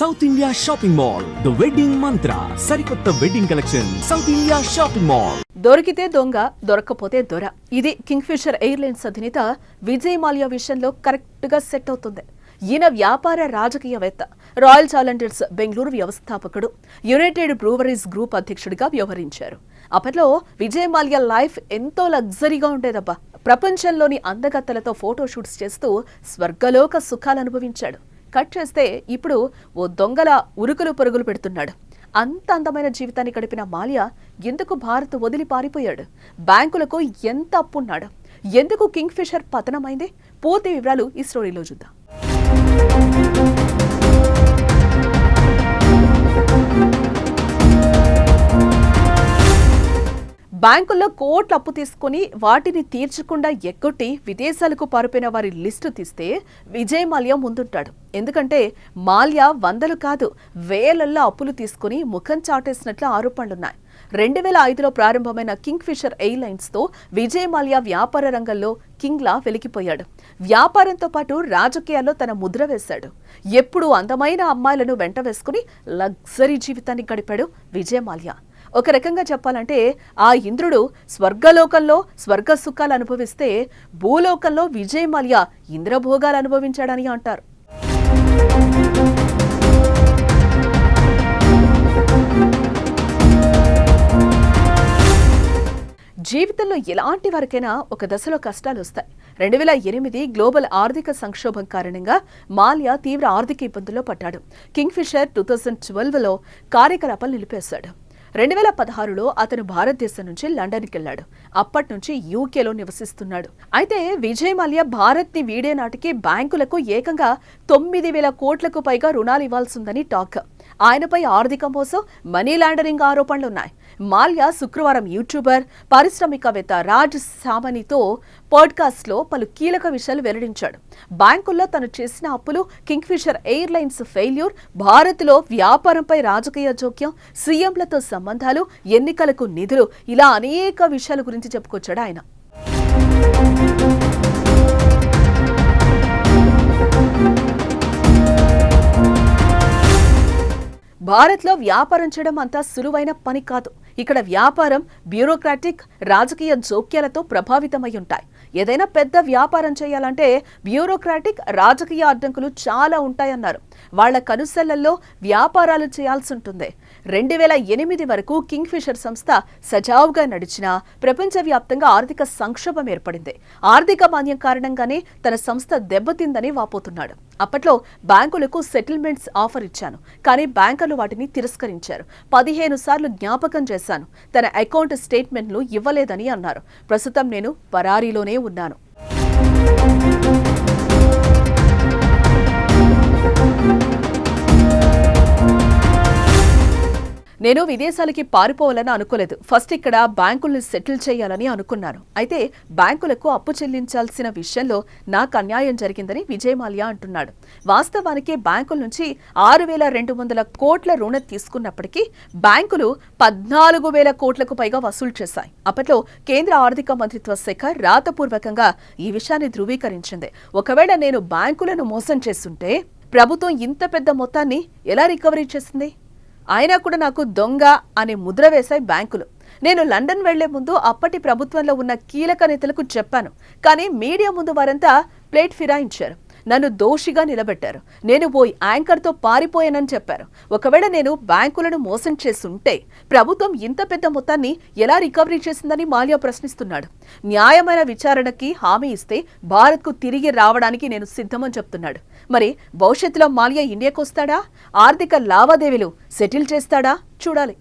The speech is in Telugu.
South India shopping mall, the wedding మంత్ర, సరికొత్త wedding collection, south India shopping mall. దొరికితే దొంగ, దొరకపోతే దొర. ఇది కింగ్ఫిషర్ ఎయిర్లైన్స్ అధినేత విజయ్ మాల్యా విషయంలో కరెక్ట్ గా సెట్ అవుతుంది. ఈయన వ్యాపార రాజకీయవేత్త, రాయల్ ఛాలెంజర్స్ బెంగళూరు వ్యవస్థాపకుడు, యునైటెడ్ బ్రూవరీస్ గ్రూప్ అధ్యక్షుడిగా వ్యవహరించారు. అప్పట్లో విజయ్ మాల్యా లైఫ్ ఎంతో లగ్జరీగా ఉండేదబ్బా. ప్రపంచంలోని అందగత్తలతో ఫోటోషూట్స్ చేస్తూ స్వర్గలోక సుఖాలు అనుభవించాడు. కట్ చేస్తే ఇప్పుడు ఓ దొంగల ఉరుకులు పరుగులు పెడుతున్నాడు. అంత అందమైన జీవితాన్ని గడిపిన మాల్యా ఎందుకు భారత్ వదిలి పారిపోయాడు? బ్యాంకులకు ఎంత అప్పున్నాడు? ఎందుకు కింగ్ఫిషర్ పతనమైంది? పూర్తి వివరాలు ఈ స్టోరీలో చూద్దాం. బ్యాంకుల్లో కోట్ల అప్పు తీసుకుని వాటిని తీర్చకుండా ఎగ్గొట్టి విదేశాలకు పారిపోయిన వారి లిస్టు తీస్తే విజయ్ మాల్యా ముందుంటాడు. ఎందుకంటే మాల్యా వందలు కాదు, వేలల్లో అప్పులు తీసుకుని ముఖం చాటేసినట్లు ఆరోపణలున్నాయి. 2005లో ప్రారంభమైన కింగ్ఫిషర్ ఎయిర్లైన్స్తో విజయ్ మాల్యా వ్యాపార రంగంలో కింగ్లా వెలికిపోయాడు. వ్యాపారంతో పాటు రాజకీయాల్లో తన ముద్ర వేశాడు. ఎప్పుడూ అందమైన అమ్మాయిలను వెంట వేసుకుని లగ్జరీ జీవితాన్ని గడిపాడు విజయ్ మాల్యా. ఒక రకంగా చెప్పాలంటే ఆ ఇంద్రుడు స్వర్గలోకంలో స్వర్గ సుఖాలు అనుభవిస్తే భూలోకంలో విజయ్ మాల్యా ఇంద్రభోగాలు అనుభవించాడని అంటారు. జీవితంలో ఎలాంటి వారికైనా ఒక దశలో కష్టాలు వస్తాయి. 2008 గ్లోబల్ ఆర్థిక సంక్షోభం కారణంగా మాల్యా తీవ్ర ఆర్థిక ఇబ్బందుల్లో పడ్డాడు. కింగ్ఫిషర్ 2012లో కార్యకలాపాలు నిలిపేశాడు. 2016లో అతను భారతదేశం నుంచి లండన్కి వెళ్లాడు. అప్పటి నుంచి యూకేలో నివసిస్తున్నాడు. అయితే విజయ్ మాల్యా భారత్ ని వీడే నాటికి బ్యాంకులకు ఏకంగా 9,000 కోట్లకు పైగా రుణాలు ఇవ్వాల్సిందని టాక్. ఆయనపై ఆర్థిక మోసం, మనీ లాండరింగ్ ఆరోపణలున్నాయి. మాల్యా శుక్రవారం యూట్యూబర్, పారిశ్రామికవేత్త రాజ్ సామనీతో పాడ్కాస్ట్ లో పలు కీలక విషయాలు వెల్లడించాడు. బ్యాంకుల్లో తను చేసిన అప్పులు, కింగ్ఫిషర్ ఎయిర్లైన్స్ ఫెయిల్యూర్, భారత్లో వ్యాపారంపై రాజకీయ జోక్యం, సీఎంలతో సంబంధాలు, ఎన్నికలకు నిధులు, ఇలా అనేక విషయాల గురించి చెప్పుకొచ్చాడు ఆయన. భారత్లో వ్యాపారం చేయడం అంతా సులువైన పని కాదు. ఇక్కడ వ్యాపారం బ్యూరోక్రాటిక్, రాజకీయ జోక్యాలతో ప్రభావితమై ఉంటాయి. ఏదైనా పెద్ద వ్యాపారం చేయాలంటే బ్యూరోక్రాటిక్, రాజకీయ అడ్డంకులు చాలా ఉంటాయన్నారు. వాళ్ల కనుసెళ్లలో వ్యాపారాలు చేయాల్సి ఉంటుంది. 2008 వరకు కింగ్ఫిషర్ సంస్థ సజావుగా నడిచినా ప్రపంచవ్యాప్తంగా ఆర్థిక సంక్షోభం ఏర్పడింది. ఆర్థిక మాంద్యం కారణంగానే తన సంస్థ దెబ్బతిందని వాపోతున్నాడు. అప్పట్లో బ్యాంకులకు సెటిల్మెంట్స్ ఆఫర్ ఇచ్చాను, కానీ బ్యాంకర్లు వాటిని తిరస్కరించారు. 15 సార్లు జ్ఞాపకం చేశాను, తన అకౌంట్ స్టేట్మెంట్లు ఇవ్వలేదని అన్నారు. ప్రస్తుతం నేను పరారీలోనే ఉన్నాను. నేను విదేశాలకి పారిపోవాలని అనుకోలేదు. ఫస్ట్ ఇక్కడ బ్యాంకుల్ని సెటిల్ చేయాలని అనుకున్నాను. అయితే బ్యాంకులకు అప్పు చెల్లించాల్సిన విషయంలో నాకు అన్యాయం జరిగిందని విజయ్ మాల్యా అంటున్నాడు. వాస్తవానికి బ్యాంకుల నుంచి 6,200 కోట్ల రుణం తీసుకున్నప్పటికీ బ్యాంకులు 14,000 కోట్లకు పైగా వసూలు చేశాయి. అప్పట్లో కేంద్ర ఆర్థిక మంత్రిత్వ శాఖ రాతపూర్వకంగా ఈ విషయాన్ని ధృవీకరించింది. ఒకవేళ నేను బ్యాంకులను మోసం చేస్తుంటే ప్రభుత్వం ఇంత పెద్ద మొత్తాన్ని ఎలా రికవరీ చేసింది? అయినా కూడా నాకు దొంగ అనే ముద్ర వేశాయి బ్యాంకులు. నేను లండన్ వెళ్లే ముందు అప్పటి ప్రభుత్వంలో ఉన్న కీలక నేతలకు చెప్పాను, కానీ మీడియా ముందు వారంతా ప్లేట్ ఫిరాయించారు. నన్ను దోషిగా నిలబెట్టారు. నేను పోయి యాంకర్తో పారిపోయానని చెప్పారు. ఒకవేళ నేను బ్యాంకులను మోసం చేస్తుంటే ప్రభుత్వం ఇంత పెద్ద మొత్తాన్ని ఎలా రికవరీ చేసిందని మాల్యా ప్రశ్నిస్తున్నాడు. న్యాయమైన విచారణకి హామీ ఇస్తే భారత్కు తిరిగి రావడానికి నేను సిద్ధమని చెప్తున్నాడు. మరి భవిష్యత్తులో మాల్యా ఇండియాకు వస్తాడా? ఆర్థిక లావాదేవీలు సెటిల్ చేస్తాడా? చూడాలి.